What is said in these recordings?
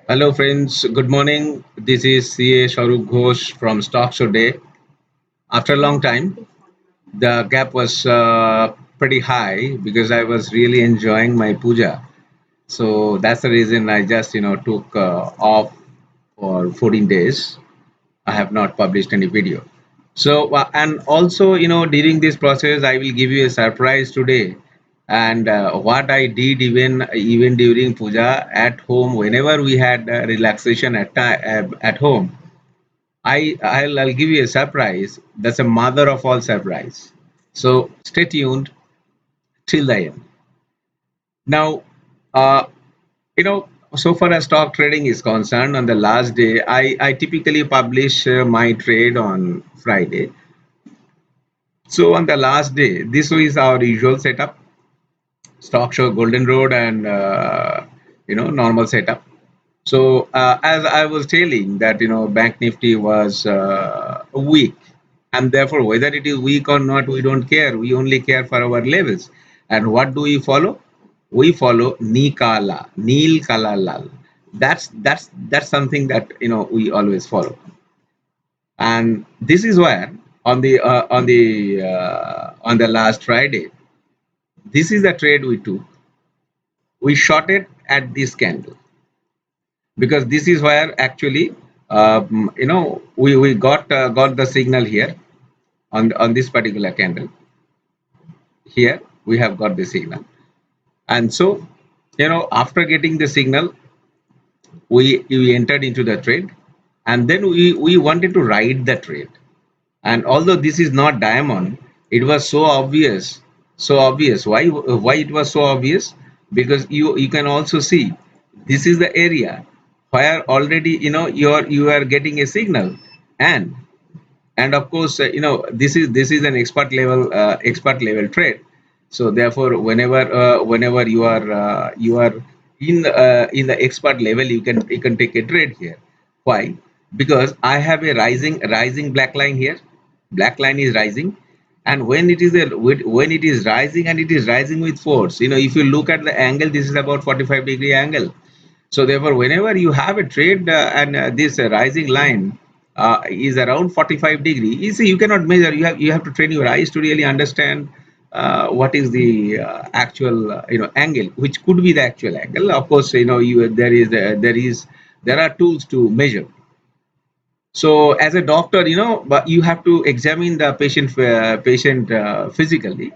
Hello, friends. Good morning. This is CA Shahrukh Ghosh from Stocks Today. After a long time, the gap was pretty high because I was really enjoying my puja. So that's the reason I just took off for 14 days. I have not published any video. So and also during this process, I will give you a surprise today. And what I did even during puja at home, whenever we had relaxation at home, I'll give you a surprise. That's a mother of all surprise. So stay tuned till the end. Now, uh, you know, so far as stock trading is concerned, on the last day, I typically publish my trade on Friday. So on the last day, this is our usual setup: stock show, golden road, and normal setup. So as I was telling that Bank Nifty was weak, and therefore whether it is weak or not, we don't care. We only care for our levels. And what do we follow? We follow Nikala, Nil Kalalal. That's something that we always follow. And this is where on the last Friday, this is the trade we took. We shot it at this candle because this is where actually we got the signal here on this particular candle. Here we have got the signal, and so after getting the signal, we entered into the trade, and then we wanted to ride the trade. And although this is not diamond, it was so obvious. Why it was so obvious? Because you can also see this is the area where already you are getting a signal. And of course this is an expert level trade. So therefore whenever you are in the expert level, you can take a trade here. Why? Because I have a rising black line here. Black line is rising, and when it is rising, and it is rising with force, if you look at the angle, this is about 45-degree angle. So therefore, whenever you have a trade and this rising line is around 45 degree, you cannot measure. You have to train your eyes to really understand what is the actual angle, which could be the actual angle. Of course, there are tools to measure. So as a doctor, but you have to examine the patient physically,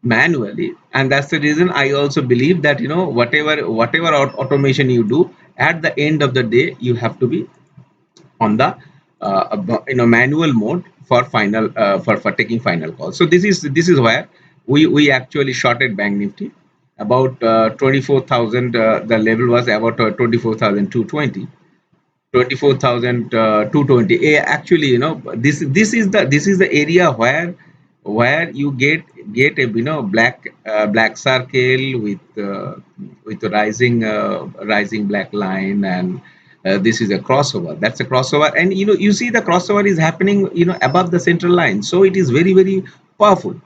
manually. And that's the reason I also believe that whatever automation you do, at the end of the day you have to be on the manual mode for final for taking final calls. So this is where we actually shorted Bank Nifty about 24,000. The level was about 24,220. 24,220. Actually, this is the area where you get a black circle with a rising black line. And this is a crossover. That's a crossover, and you see the crossover is happening above the central line, so it is very, very powerful.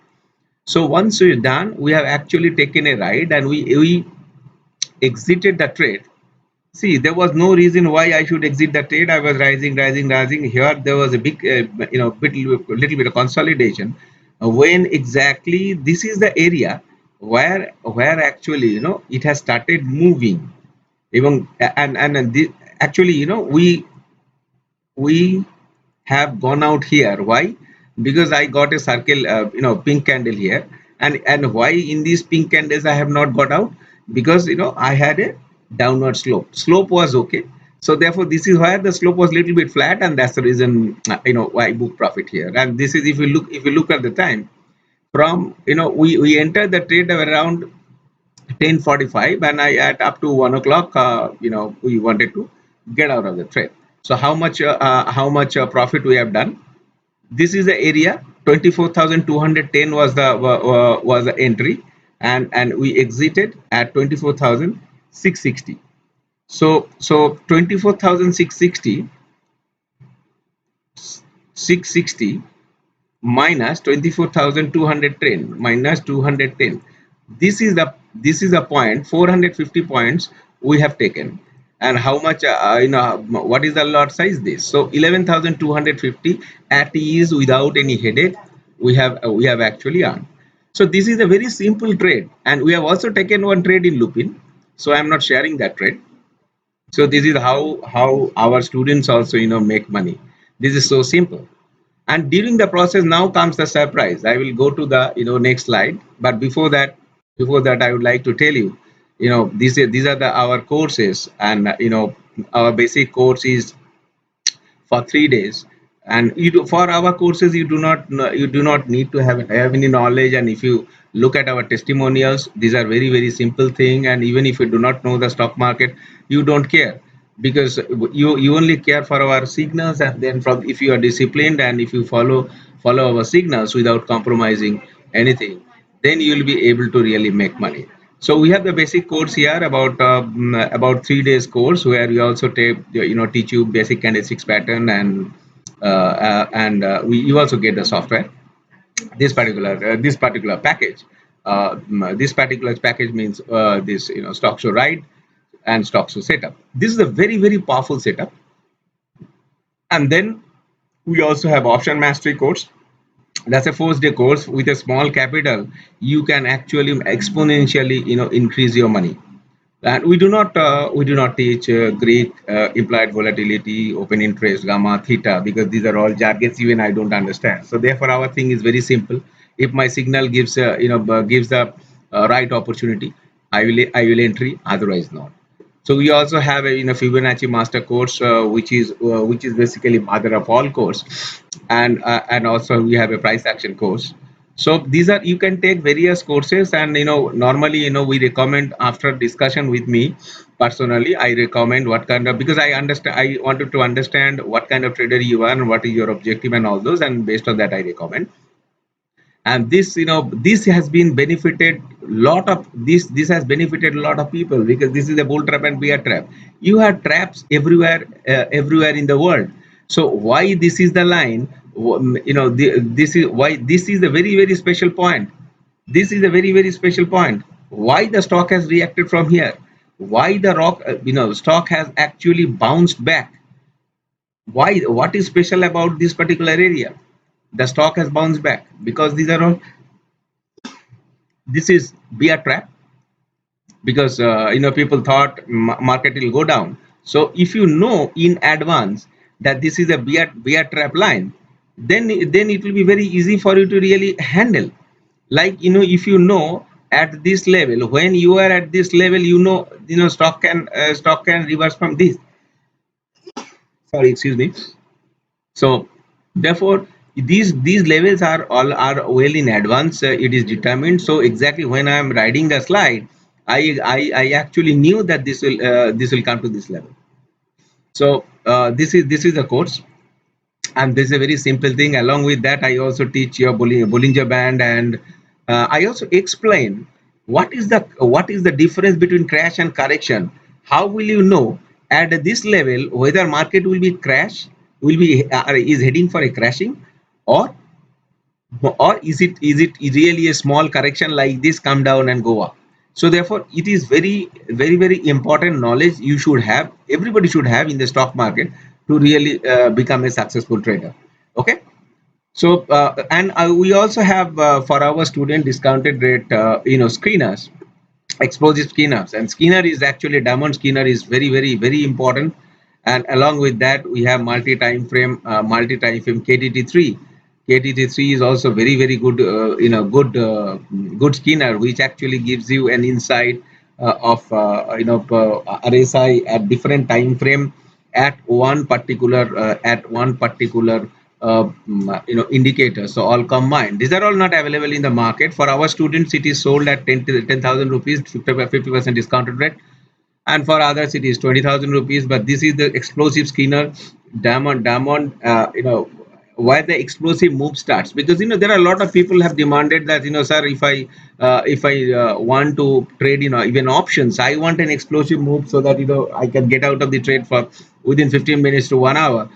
So once we're done, we have actually taken a ride, and we exited the trade. See, there was no reason why I should exit the trade. I was rising, rising, rising. Here, there was a big, little bit of consolidation. When exactly this is the area where actually it has started moving. Even and this, actually we have gone out here. Why? Because I got a circle, pink candle here. And why in these pink candles I have not got out? Because I had a downward slope was okay. So therefore this is why the slope was little bit flat, and that's the reason why I book profit here. And this is, if you look at the time, from we entered the trade around 10:45, and I at up to 1 o'clock, we wanted to get out of the trade. So how much profit we have done? This is the area. 24,210 was the entry, and we exited at 24,660. So 24,660 minus 24,210 minus 210. This is the point. 450 points we have taken. and how much what is the lot size this. So 11,250 at ease without any headache we have actually earned. So this is a very simple trade, and we have also taken one trade in Lupin, so I am not sharing that trade. So this is how our students also make money. This is so simple. And during the process, now comes the surprise. I will go to the next slide, but before that I would like to tell you, these are the our courses. And our basic course is for 3 days. And for our courses, you do not need to have any knowledge. And if you look at our testimonials, these are very very simple thing. And even if you do not know the stock market, you don't care, because you only care for our signals. And then from if you are disciplined, and if you follow our signals without compromising anything, then you will be able to really make money. So we have the basic course here, about 3 days course, where we also teach you basic candlesticks pattern. And you also get the software. This particular package, this particular package means this stock show ride and stock show setup. This is a very very powerful setup. And then we also have option mastery course. That's a 4 day course. With a small capital, you can actually exponentially increase your money. And we do not teach Greek, implied volatility, open interest, gamma, theta, because these are all jargons even I don't understand. So therefore our thing is very simple. If my signal gives the right opportunity, I will entry, otherwise not. So we also have a Fibonacci master course, which is basically mother of all course. And also we have a price action course. So these are, you can take various courses. And normally we recommend, after discussion with me personally, I recommend what kind of, because I wanted to understand what kind of trader you are and what is your objective and all those, and based on that I recommend. And this has been benefited lot of this has benefited a lot of people, because this is a bull trap and bear trap. You have traps everywhere in the world. So why this is the line, this is why this is a very very special point. This is a very very special point. Why the stock has reacted from here, why the stock has actually bounced back. Why, what is special about this particular area? The stock has bounced back because these are all, this is bear trap. Because people thought market will go down. So if you know in advance that this is a bear trap line, then it will be very easy for you to really handle. Like, if you know at this level, when you are at this level, stock can reverse from this. Sorry, excuse me. So therefore these levels are well in advance. It is determined. So exactly when I am riding the slide, I actually knew that this will come to this level. So this is the course, and this is a very simple thing. Along with that, I also teach your Bollinger Band. And I also explain what is the difference between crash and correction. How will you know at this level whether market will be is heading for a crashing, or is it really a small correction like this, come down and go up. So therefore it is very very very important knowledge you should have, everybody should have in the stock market, to really become a successful trader. Okay. So and we also have for our student discounted rate, screeners, explosive screeners. And screener is actually, diamond screener is very very very important. And along with that we have multi time frame KTT3. KTT3 is also very very good, good screener, which actually gives you an insight of RSI at different time frame, at one particular indicator. So all combined, these are all not available in the market. For our students it is sold at 10,000 rupees, 50% discounted rate. And for others it is 20,000 rupees. But this is the explosive screener, diamond. Why the explosive move starts, because there are a lot of people have demanded that, sir, if I want to trade, even options, I want an explosive move, so that I can get out of the trade for within 15 minutes to 1 hour,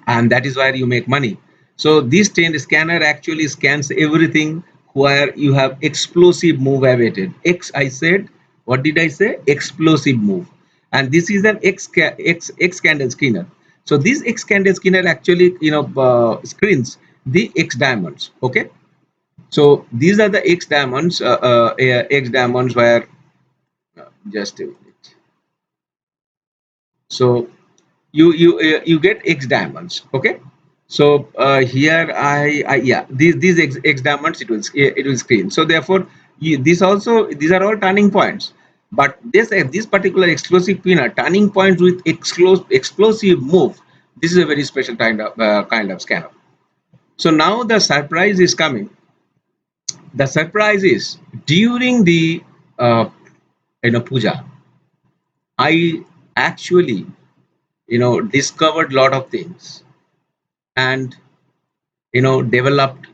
and that is where you make money. So this trend scanner actually scans everything where you have explosive move awaited. I said, what did I say? Explosive move. and this is an X candle screener. So this X candle screener actually screens the X diamonds. Okay, so these are the X diamonds, X diamonds where just a minute. So you get X diamonds. Okay, so here yeah, these X diamonds it will screen. So therefore this also, these are all turning points, but this particular explosive pinner turning points with explosive move, this is a very special kind of scanner. So now the surprise is coming. The surprise is during the uh, puja, I actually discovered lot of things, and developed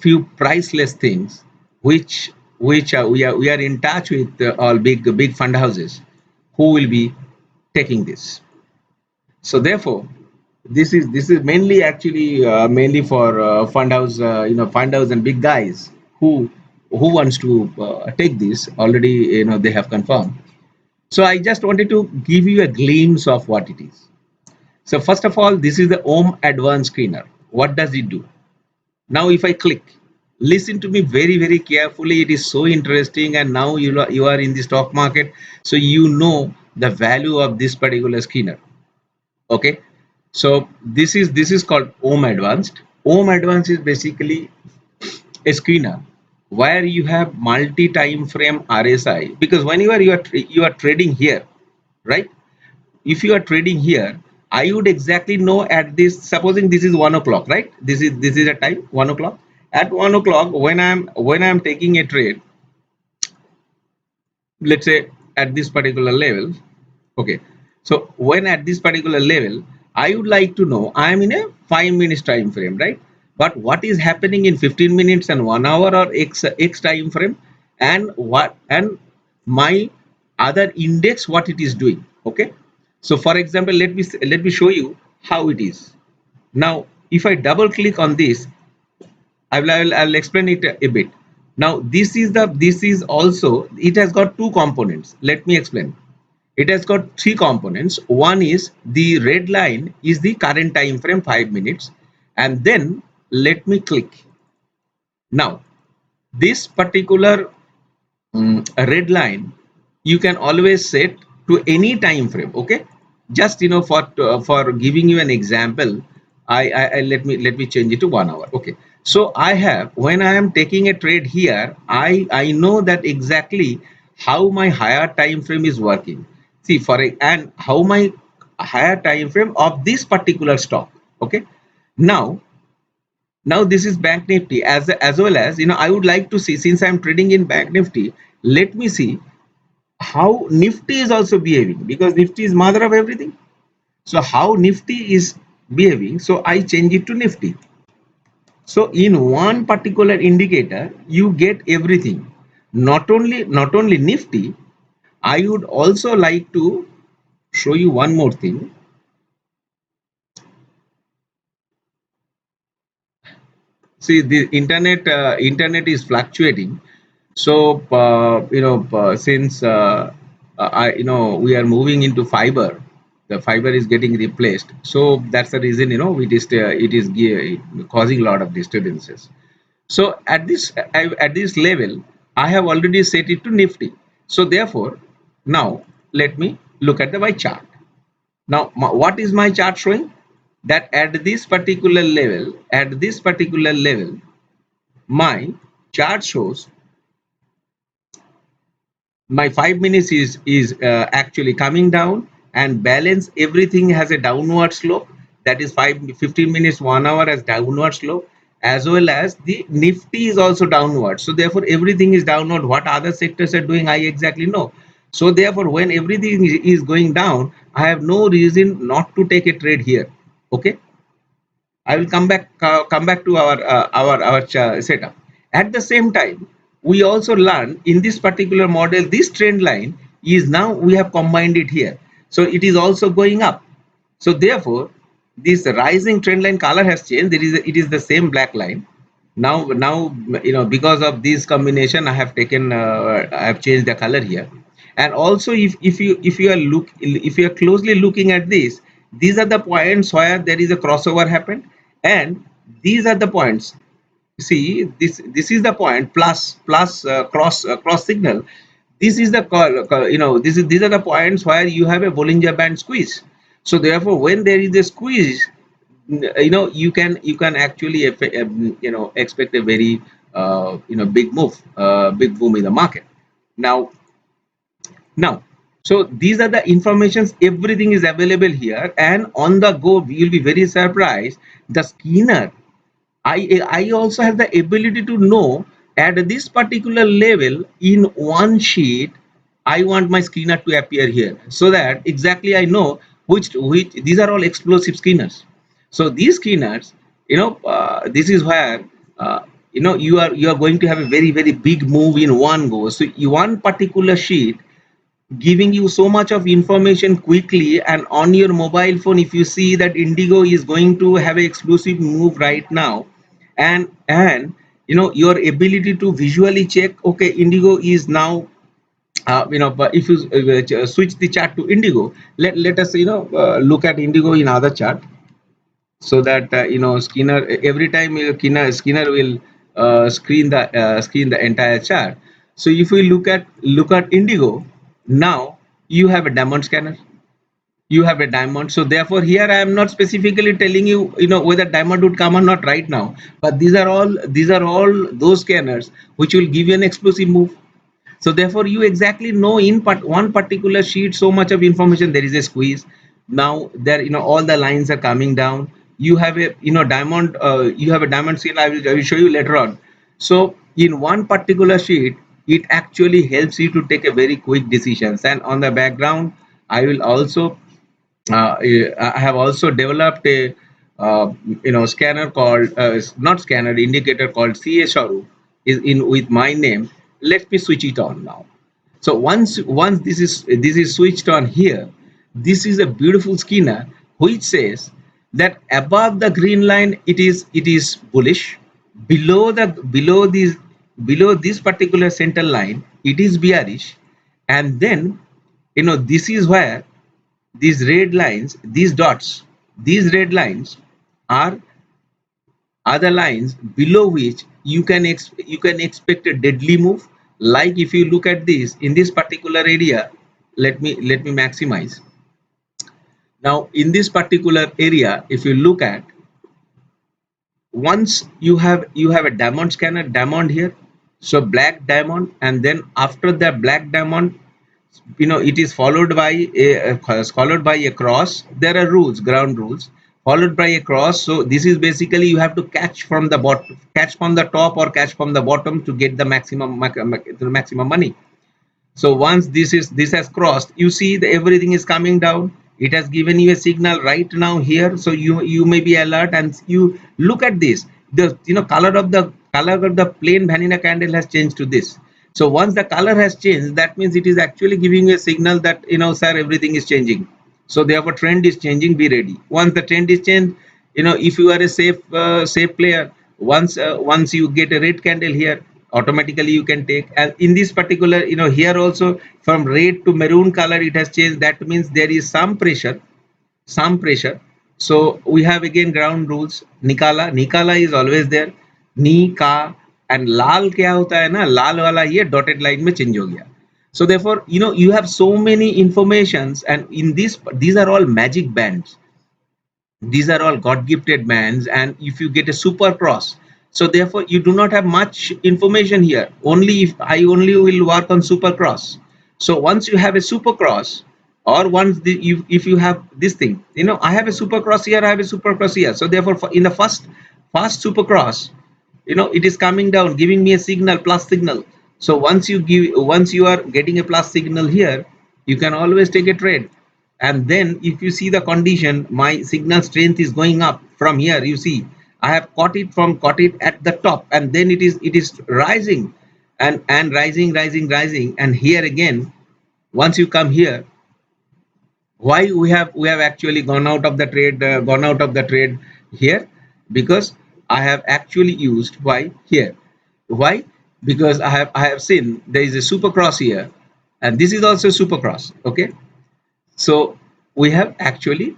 few priceless things, which we are in touch with all big fund houses who will be taking this. So therefore this is mainly actually mainly for fund house and big guys who wants to take this already, they have confirmed. So I just wanted to give you a glimpse of what it is. So first of all, this is the Ohm Advanced Screener. What does it do? Now if I click, listen to me very carefully, it is so interesting, and now you are in the stock market, so you know the value of this particular screener. Okay, so this is called Ohm Advanced. Ohm Advanced is basically a screener where you have multi time frame RSI, because when you are trading here, right? If you are trading here, I would exactly know at this, supposing this is 1 o'clock, right? This is a time 1 o'clock. At 1 o'clock, when I'm taking a trade, let's say at this particular level. Okay, so when at this particular level, I would like to know I am in a 5 minutes time frame, right? But what is happening in 15 minutes and 1 hour or x time frame, and my other index, what it is doing. Okay, so for example, let me show you how it is. Now if I double click on this, I will explain it a bit. Now this is also, it has got two components. Let me explain. It has got three components. One is the red line is the current time frame 5 minutes, and then let me click. Now this particular red line you can always set to any time frame. Okay, just for giving you an example, I let me change it to 1 hour. Okay, so I have, when I am taking a trade here, I know that exactly how my higher time frame is working. See, and how my higher time frame of this particular stock. Okay, now this is Bank Nifty, as well as, I would like to see, since I'm trading in Bank Nifty, let me see how Nifty is also behaving, because Nifty is mother of everything. So how Nifty is behaving, so I change it to Nifty. So in one particular indicator you get everything. Not only Nifty, I would also like to show you one more thing. See, the internet is fluctuating. So since we are moving into fiber, the fiber is getting replaced, so that's the reason, it is causing a lot of disturbances. So at this level I have already set it to Nifty. So therefore now let me look at the Y chart. Now what is my chart showing? That at this particular level my chart shows my 5 minutes is actually coming down, and balance everything has a downward slope. That is 15 minutes, 1 hour has downward slope, as well as the Nifty is also downward. So therefore everything is downward. What other sectors are doing, I exactly know. So therefore when everything is going down, I have no reason not to take a trade here. Okay, I will come back to our setup. At the same time, we also learn in this particular model, this trend line is, now we have combined it here, so it is also going up. So therefore, this rising trend line color has changed. It is the same black line. Now because of this combination, I have changed the color here. And also, if you are closely looking at this, these are the points where there is a crossover happened, and these are the points. See, this is the point, plus cross signal. This is the these are the points where you have a Bollinger Band squeeze. So therefore, when there is a squeeze, you can actually expect a very big boom in the market. Now now so these are the informations, everything is available here, and on the go you'll be very surprised. The Skinner, I also have the ability to know at this particular level in one sheet I want my Skinner to appear here, so that exactly I know which these are all explosive Skinners. So these Skinners, this is where you are going to have a very big move in one go. So one particular sheet giving you so much of information quickly, and on your mobile phone, if you see that Indigo is going to have an explosive move right now, and your ability to visually check, okay, Indigo is now but if you switch the chart to Indigo, let us look at Indigo in other chart, so that Skinner, every time Skinner will screen the entire chart. So if we look at Indigo, now you have a diamond scanner, you have a diamond. So therefore here I am not specifically telling you, whether diamond would come or not right now, but these are all those scanners which will give you an explosive move. So therefore you exactly know in one particular sheet so much of information, there is a squeeze. Now there, all the lines are coming down. You have a diamond, you have a diamond scale. I will show you later on. So in one particular sheet, it actually helps you to take a very quick decisions. And on the background, I will also I have also developed a scanner called, not scanner, indicator called CSRU is in with my name. Let me switch it on now. So once this is switched on here, this is a beautiful scanner which says that above the green line it is bullish, below this particular center line it is bearish, and then this is where these red lines, these dots, these red lines are the lines below which you can expect a deadly move. Like if you look at this in this particular area, let me maximize. Now in this particular area, if you look at, once you have a diamond scanner, diamond here, so black diamond, and then after that black diamond, it is followed by a cross. There are rules, ground rules, followed by a cross. So this is basically you have to catch from the bottom, catch from the top, or catch from the bottom to get the maximum money. So once this has crossed, you see everything is coming down. It has given you a signal right now here, so you may be alert, and you look at this. The color of the plain vanilla candle has changed to this. So once the color has changed, that means it is actually giving you a signal that, sir, everything is changing. So therefore trend is changing, be ready. Once the trend is changed, if you are a safe player, once you get a red candle here, automatically you can take. And in this particular, here also, from red to maroon color it has changed. That means there is some pressure. So we have again ground rules. Nikala is always there. Ni ka, and lal क्या होता है ना, लाल वाला ये dotted line में change हो गया. So therefore, you have so many informations, and in this, these are all magic bands, these are all god gifted bands. And if you get a super cross, so therefore you do not have much information here. Only if I only will work on super cross. So once you have a super cross, or if you have this thing, I have a super cross here, I have a super cross here. So therefore in the first super cross, it is coming down, giving me a signal, plus signal. So once you are getting a plus signal here, you can always take a trade. And then if you see the condition, my signal strength is going up from here. You see, I have caught it at the top, and then it is rising, and rising. And here again, once you come here, why we have actually gone out of the trade here? Because I have actually used, why here, why? Because I have seen there is a super cross here, and this is also super cross. Okay, so we have actually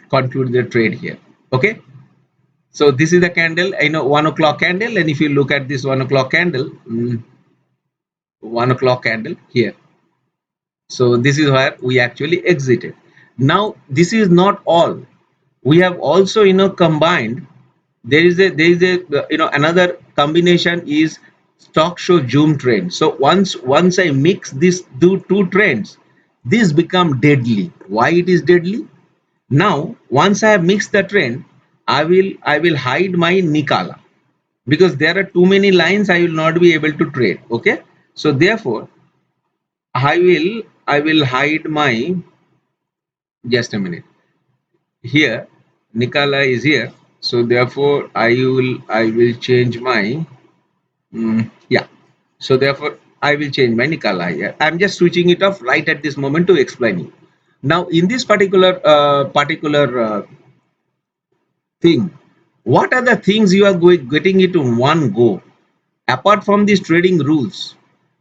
concluded the trade here. Okay, so this is the candle, 1 o'clock candle, and if you look at this 1 o'clock candle, 1 o'clock candle here, so this is where we actually exited. Now this is not all. We have also combined. There is a another combination is stock show zoom trend. So once I mix these two trends, this become deadly. Why it is deadly? Now once I have mixed the trend, I will hide my Nikala, because there are too many lines I will not be able to trade. Okay, so therefore I will hide my, just a minute, here Nikala is here, so therefore I will change my, yeah, so therefore I will change my Nikala here. I'm just switching it off right at this moment to explain you. Now in this particular thing, what are the things you are getting it in one go? Apart from these trading rules,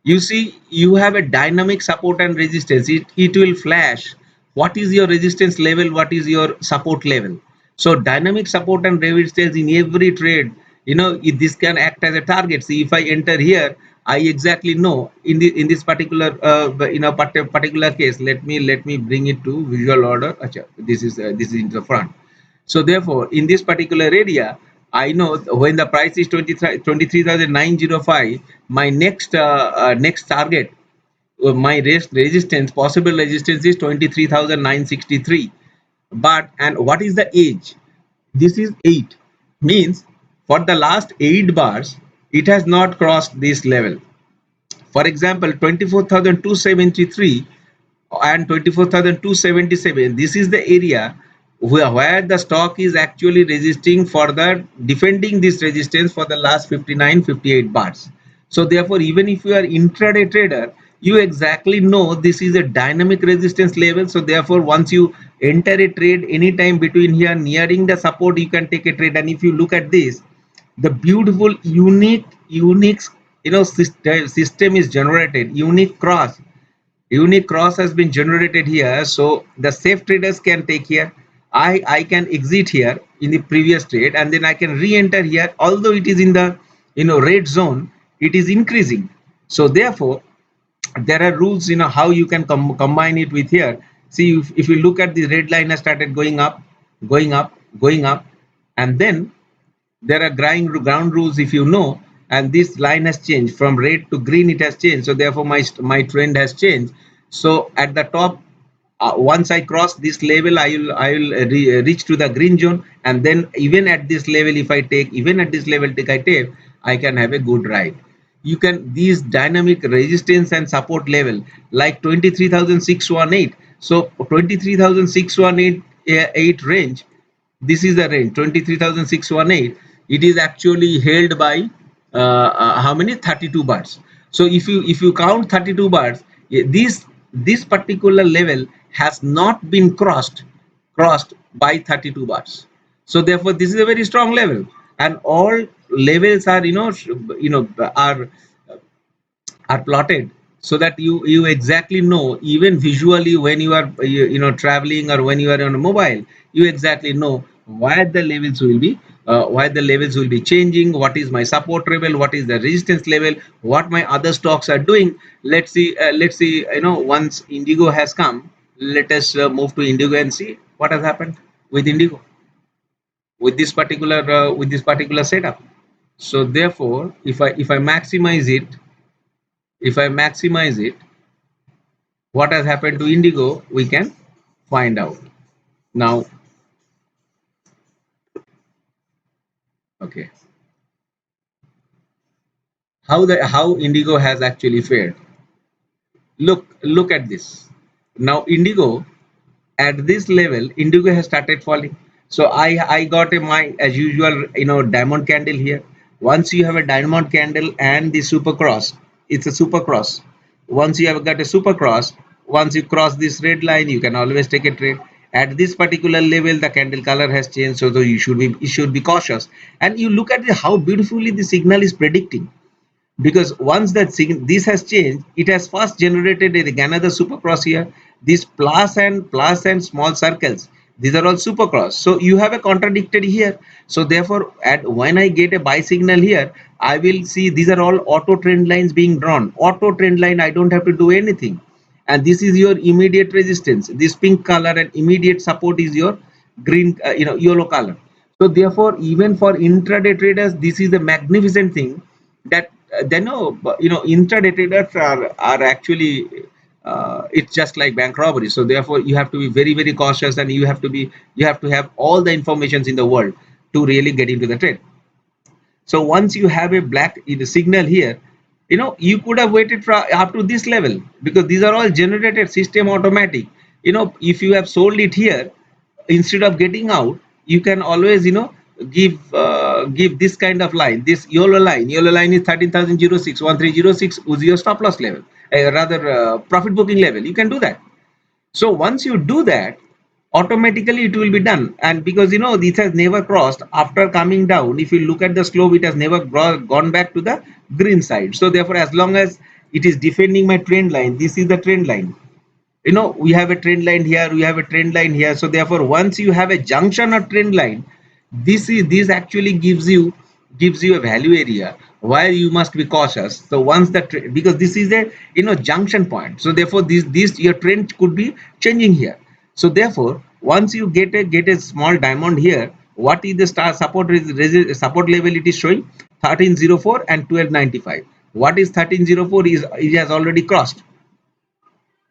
you see you have a dynamic support and resistance. It will flash what is your resistance level, what is your support level. So dynamic support and resistance in every trade, this can act as a target. See, if I enter here, I exactly know in this particular particular case. Let me bring it to visual order. Acha, this is in the front. So therefore, in this particular area, I know when the price is 23,905, my next target, my resistance, possible resistance is 23,963. But and what is the age? This is 8. Means for the last 8 bars, it has not crossed this level. For example, 24,273 and 24,277, this is the area where the stock is actually resisting for the defending this resistance for the last 59-58 bars. So therefore, even if you are intraday trader, you exactly know this is a dynamic resistance level. So therefore, once you enter a trade anytime between here nearing the support, you can take a trade. And if you look at this, the beautiful unique system is generated. Unique cross has been generated here, so the safe traders can take here. I can exit here in the previous trade, and then I can re-enter here. Although it is in the red zone, it is increasing. So therefore there are rules, how you can combine it with here. See, if you look at the red line has started going up, going up, going up, and then there are ground rules, if you know, and this line has changed from red to green. It has changed, so therefore my trend has changed. So at the top, once I cross this level, I will reach to the green zone, and then even at this level, if I take, even at this level I take, I can have a good ride. You can, these dynamic resistance and support level like 23,618. So 23,618 range, this is the range 23,618. It is actually held by how many, 32 bars. So if you count 32 bars, this particular level has not been crossed by 32 bars. So therefore this is a very strong level, and all levels are are plotted, so that you exactly know, even visually, when you are traveling, or when you are on a mobile, you exactly know why the levels will be changing, what is my support level, what is the resistance level, what my other stocks are doing. Let's see, once Indigo has come, let us move to Indigo and see what has happened with Indigo, with this particular setup. So therefore, if I maximize it, what has happened to Indigo, we can find out now. Okay, how Indigo has actually fared. Look at this. Now Indigo, at this level, Indigo has started falling. So I got a, my, as usual, diamond candle here. Once you have a diamond candle and the super cross, it's a super cross. Once you have got a super cross, once you cross this red line, you can always take a trade. At this particular level, the candle color has changed, so you should be cautious. And you look at how beautifully the signal is predicting. because once this has changed, it has first generated another supercross here. These plus and small circles, these are all supercross, so you have a contradicted here. So therefore, at when I get a buy signal here, I will see these are all auto trend lines being drawn. Auto trend line, I don't have to do anything. And this is your immediate resistance. This pink color and immediate support is your green, yellow color. So therefore, even for intraday traders, this is a magnificent thing that they know. Intraday traders are actually, it's just like bank robbery. So therefore, you have to be very very cautious, and you have to have all the informations in the world to really get into the trade. So once you have a black in the signal here, you could have waited for up to this level, because these are all generated system automatic. If you have sold it here, instead of getting out, you can always give this kind of line, this yellow line is 13,006, 1306 was your stop loss level, rather profit booking level. You can do that. So once you do that, automatically it will be done. And because this has never crossed after coming down, if you look at the slope, it has never gone back to the green side. So therefore, as long as it is defending my trend line, this is the trend line. We have a trend line here, we have a trend line here. So therefore, once you have a junction or trend line, this actually gives you a value area where you must be cautious. So once because this is a junction point, so therefore this your trend could be changing here. So therefore, once you get a small diamond here, what is the star support level it is showing? 1304 and 1295. What is 1304? Is it has already crossed.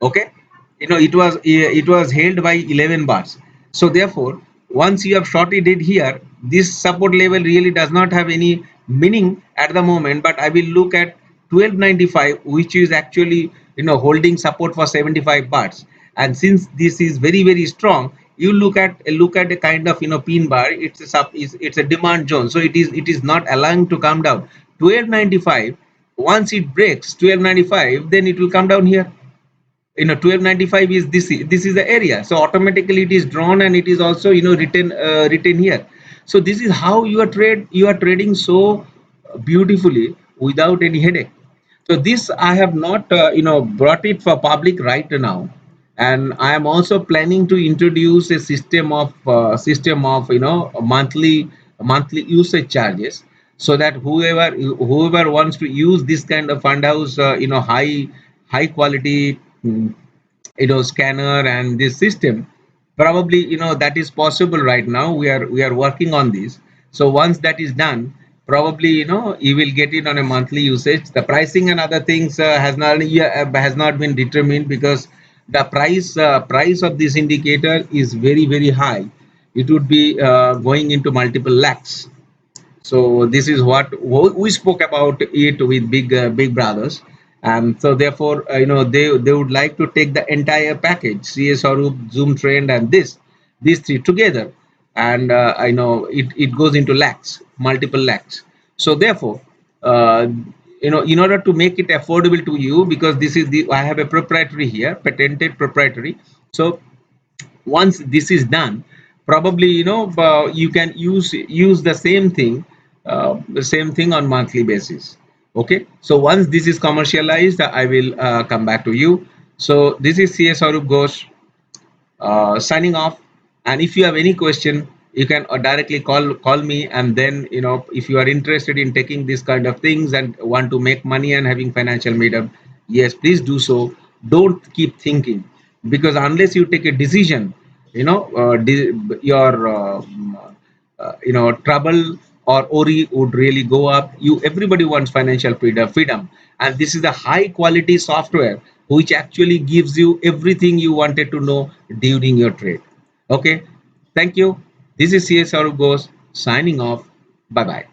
Okay, it was held by 11 bars. So therefore, once you have shorted it here, this support level really does not have any meaning at the moment. But I will look at 1295, which is actually holding support for 75 bars. And since this is very very strong, you look at a kind of pin bar. It's a demand zone, so it is not allowing to come down. 1295, once it breaks 1295, then it will come down here. 1295 is this is the area, so automatically it is drawn, and it is also written here. So this is how you are trading so beautifully without any headache. So this I have not brought it for public right now. And I am also planning to introduce a system of monthly usage charges, so that whoever wants to use this kind of fund house, high quality, scanner and this system, probably that is possible. Right now we are working on this. So once that is done, probably you will get it on a monthly usage. The pricing and other things has not been determined, because the price of this indicator is very very high. It would be going into multiple lakhs. So this is what we spoke about it with big brothers. And so therefore, they would like to take the entire package, CS Sarup, Zoom Trend, and these three together. And I know it goes into lakhs, multiple lakhs. So therefore, uh, in order to make it affordable to you, because this is the I have a proprietary here, patented proprietary. So once this is done, probably you can use the same thing on monthly basis. Okay, so once this is commercialized, I will come back to you. So this is CS Arup Ghosh, signing off. And if you have any question, you can directly call me. And then if you are interested in taking this kind of things and want to make money and having financial freedom, yes, please do so. Don't keep thinking, because unless you take a decision, your trouble or ori would really go up. Everybody wants financial freedom, and this is a high quality software which actually gives you everything you wanted to know during your trade. Okay, thank you. This is CS Ghosh signing off. Bye bye.